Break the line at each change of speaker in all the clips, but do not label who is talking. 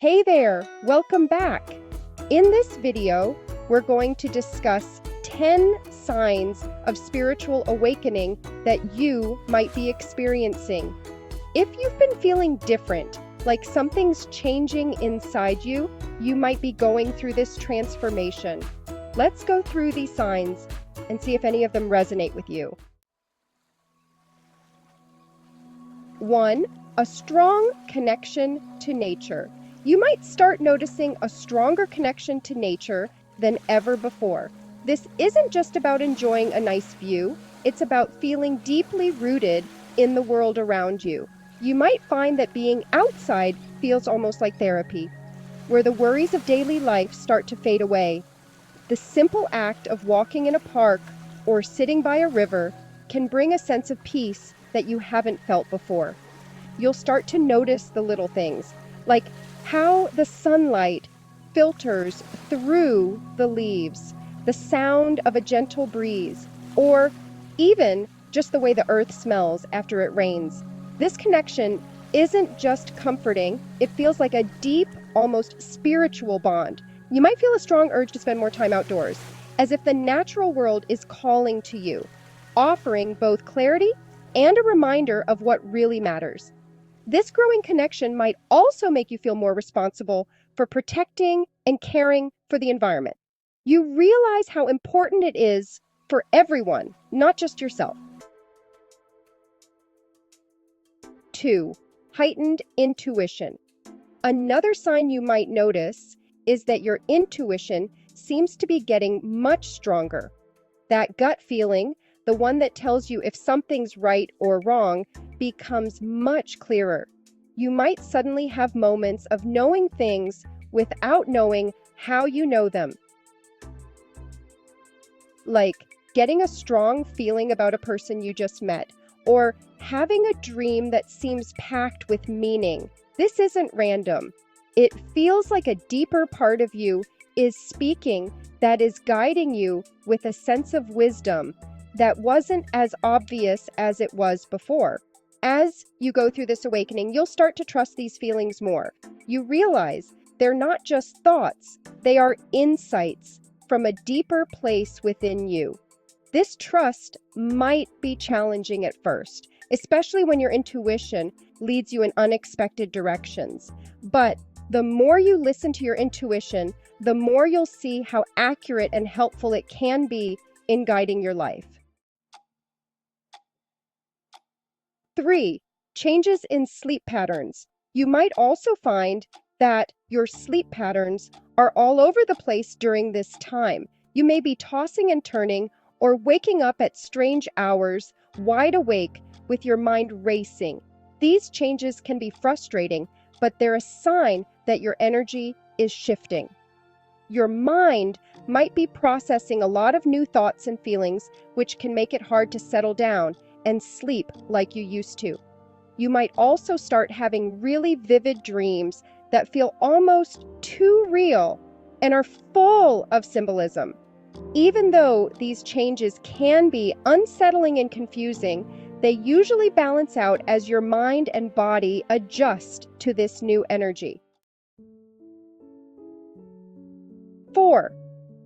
Hey there, welcome back. In this video, we're going to discuss 10 signs of spiritual awakening that you might be experiencing. If you've been feeling different, like something's changing inside you, you might be going through this transformation. Let's go through these signs and see if any of them resonate with you. 1. A strong connection to nature. You might start noticing a stronger connection to nature than ever before. This isn't just about enjoying a nice view, it's about feeling deeply rooted in the world around you. You might find that being outside feels almost like therapy, where the worries of daily life start to fade away. The simple act of walking in a park or sitting by a river can bring a sense of peace that you haven't felt before. You'll start to notice the little things, like how the sunlight filters through the leaves, the sound of a gentle breeze, or even just the way the earth smells after it rains. This connection isn't just comforting, it feels like a deep, almost spiritual bond. You might feel a strong urge to spend more time outdoors, as if the natural world is calling to you, offering both clarity and a reminder of what really matters. This growing connection might also make you feel more responsible for protecting and caring for the environment. You realize how important it is for everyone, not just yourself. 2. Heightened intuition. Another sign you might notice is that your intuition seems to be getting much stronger. That gut feeling, the one that tells you if something's right or wrong, becomes much clearer. You might suddenly have moments of knowing things without knowing how you know them. Like getting a strong feeling about a person you just met, or having a dream that seems packed with meaning. This isn't random. It feels like a deeper part of you is speaking, that is guiding you with a sense of wisdom that wasn't as obvious as it was before. As you go through this awakening, you'll start to trust these feelings more. You realize they're not just thoughts, they are insights from a deeper place within you. This trust might be challenging at first, especially when your intuition leads you in unexpected directions. But the more you listen to your intuition, the more you'll see how accurate and helpful it can be in guiding your life. 3. Changes in sleep patterns. You might also find that your sleep patterns are all over the place during this time. You may be tossing and turning or waking up at strange hours, wide awake with your mind racing. These changes can be frustrating, but they're a sign that your energy is shifting. Your mind might be processing a lot of new thoughts and feelings, which can make it hard to settle down and sleep like you used to. You might also start having really vivid dreams that feel almost too real and are full of symbolism. Even though these changes can be unsettling and confusing, they usually balance out as your mind and body adjust to this new energy. 4.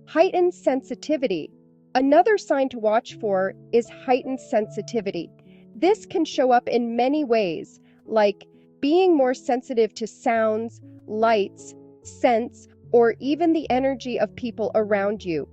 Heightened sensitivity. Another sign to watch for is heightened sensitivity. This can show up in many ways, like being more sensitive to sounds, lights, scents, or even the energy of people around you.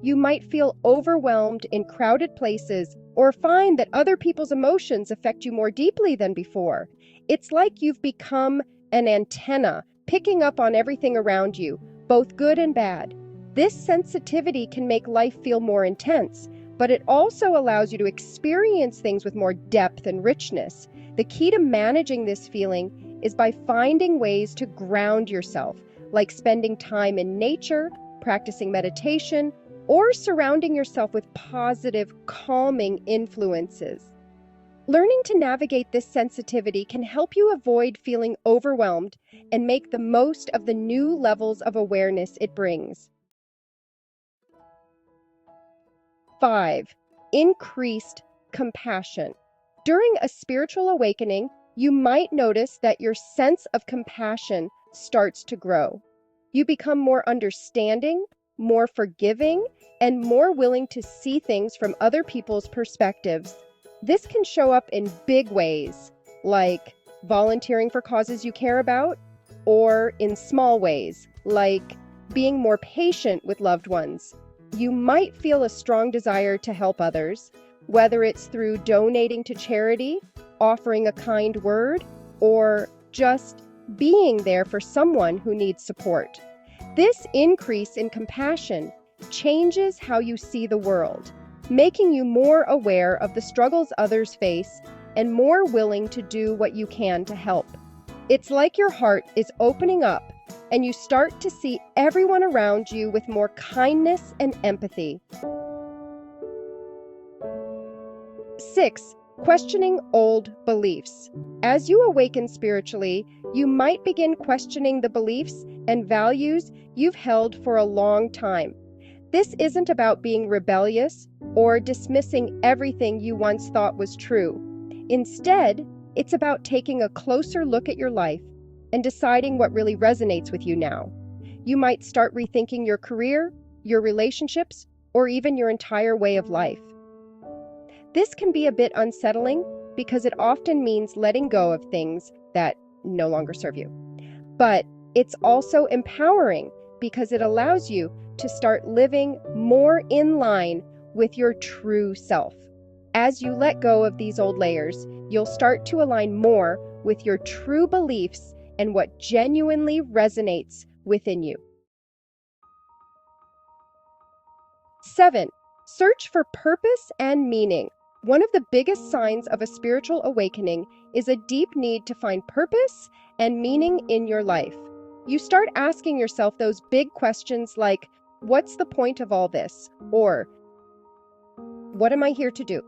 You might feel overwhelmed in crowded places or find that other people's emotions affect you more deeply than before. It's like you've become an antenna, picking up on everything around you, both good and bad. This sensitivity can make life feel more intense, but it also allows you to experience things with more depth and richness. The key to managing this feeling is by finding ways to ground yourself, like spending time in nature, practicing meditation, or surrounding yourself with positive, calming influences. Learning to navigate this sensitivity can help you avoid feeling overwhelmed and make the most of the new levels of awareness it brings. 5. Increased compassion. During a spiritual awakening, you might notice that your sense of compassion starts to grow. You become more understanding, more forgiving, and more willing to see things from other people's perspectives. This can show up in big ways, like volunteering for causes you care about, or in small ways, like being more patient with loved ones. You might feel a strong desire to help others, whether it's through donating to charity, offering a kind word, or just being there for someone who needs support. This increase in compassion changes how you see the world, making you more aware of the struggles others face and more willing to do what you can to help. It's like your heart is opening up and you start to see everyone around you with more kindness and empathy. 6. Questioning old beliefs. As you awaken spiritually, you might begin questioning the beliefs and values you've held for a long time. This isn't about being rebellious or dismissing everything you once thought was true. Instead, it's about taking a closer look at your life and deciding what really resonates with you now. You might start rethinking your career, your relationships, or even your entire way of life. This can be a bit unsettling because it often means letting go of things that no longer serve you. But it's also empowering because it allows you to start living more in line with your true self. As you let go of these old layers, you'll start to align more with your true beliefs and what genuinely resonates within you. 7. Search for purpose and meaning. One of the biggest signs of a spiritual awakening is a deep need to find purpose and meaning in your life. You start asking yourself those big questions like, what's the point of all this? Or, what am I here to do?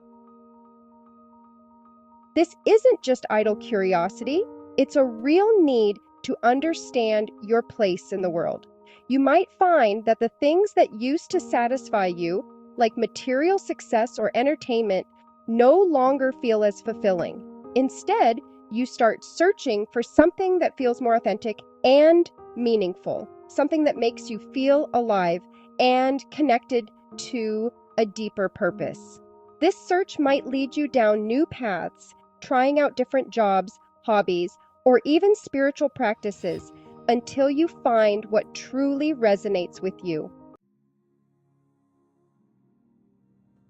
This isn't just idle curiosity, it's a real need to understand your place in the world. You might find that the things that used to satisfy you, like material success or entertainment, no longer feel as fulfilling. Instead, you start searching for something that feels more authentic and meaningful, something that makes you feel alive and connected to a deeper purpose. This search might lead you down new paths, trying out different jobs, hobbies, or even spiritual practices until you find what truly resonates with you.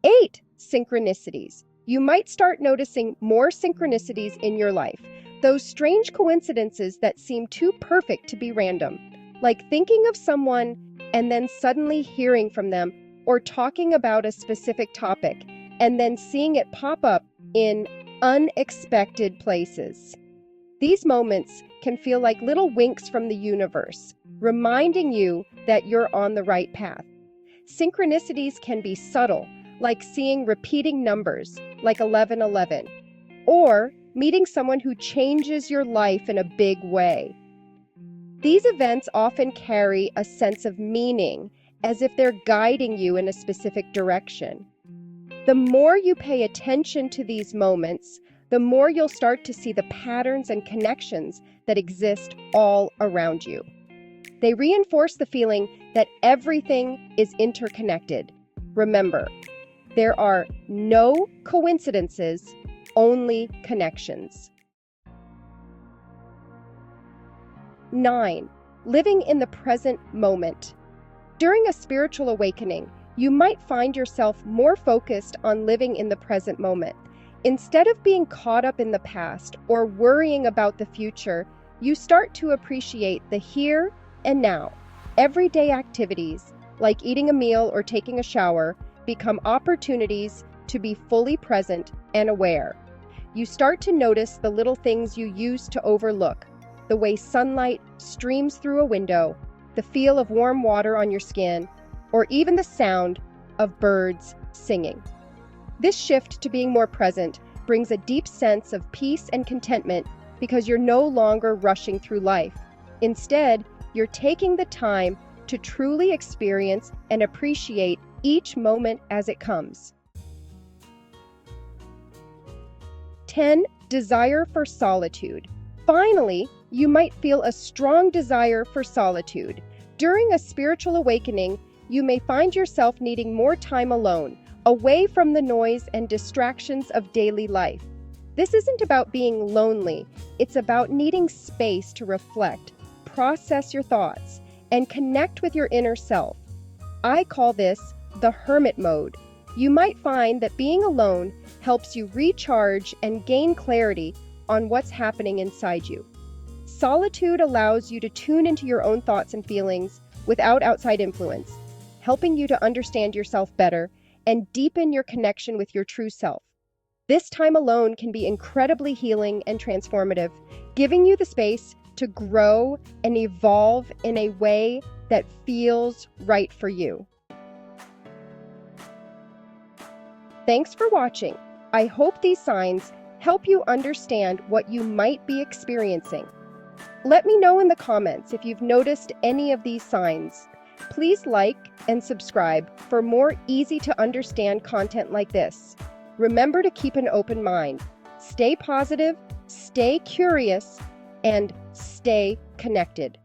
8. Synchronicities. You might start noticing more synchronicities in your life, those strange coincidences that seem too perfect to be random, like thinking of someone and then suddenly hearing from them, or talking about a specific topic and then seeing it pop up in unexpected places. These moments can feel like little winks from the universe, reminding you that you're on the right path. Synchronicities can be subtle, like seeing repeating numbers, like 1111, or meeting someone who changes your life in a big way. These events often carry a sense of meaning, as if they're guiding you in a specific direction. The more you pay attention to these moments, the more you'll start to see the patterns and connections that exist all around you. They reinforce the feeling that everything is interconnected. Remember, there are no coincidences, only connections. 9. Living in the present moment. During a spiritual awakening, you might find yourself more focused on living in the present moment. Instead of being caught up in the past or worrying about the future, you start to appreciate the here and now. Everyday activities, like eating a meal or taking a shower, become opportunities to be fully present and aware. You start to notice the little things you used to overlook, the way sunlight streams through a window, the feel of warm water on your skin, or even the sound of birds singing. This shift to being more present brings a deep sense of peace and contentment because you're no longer rushing through life. Instead, you're taking the time to truly experience and appreciate each moment as it comes. 10. Desire for solitude. Finally, you might feel a strong desire for solitude. During a spiritual awakening, you may find yourself needing more time alone, away from the noise and distractions of daily life. This isn't about being lonely, it's about needing space to reflect, process your thoughts, and connect with your inner self. I call this the hermit mode. You might find that being alone helps you recharge and gain clarity on what's happening inside you. Solitude allows you to tune into your own thoughts and feelings without outside influence, helping you to understand yourself better and deepen your connection with your true self. This time alone can be incredibly healing and transformative, giving you the space to grow and evolve in a way that feels right for you. Thanks for watching. I hope these signs help you understand what you might be experiencing. Let me know in the comments if you've noticed any of these signs. Please like and subscribe for more easy-to-understand content like this. Remember to keep an open mind, stay positive, stay curious, and stay connected.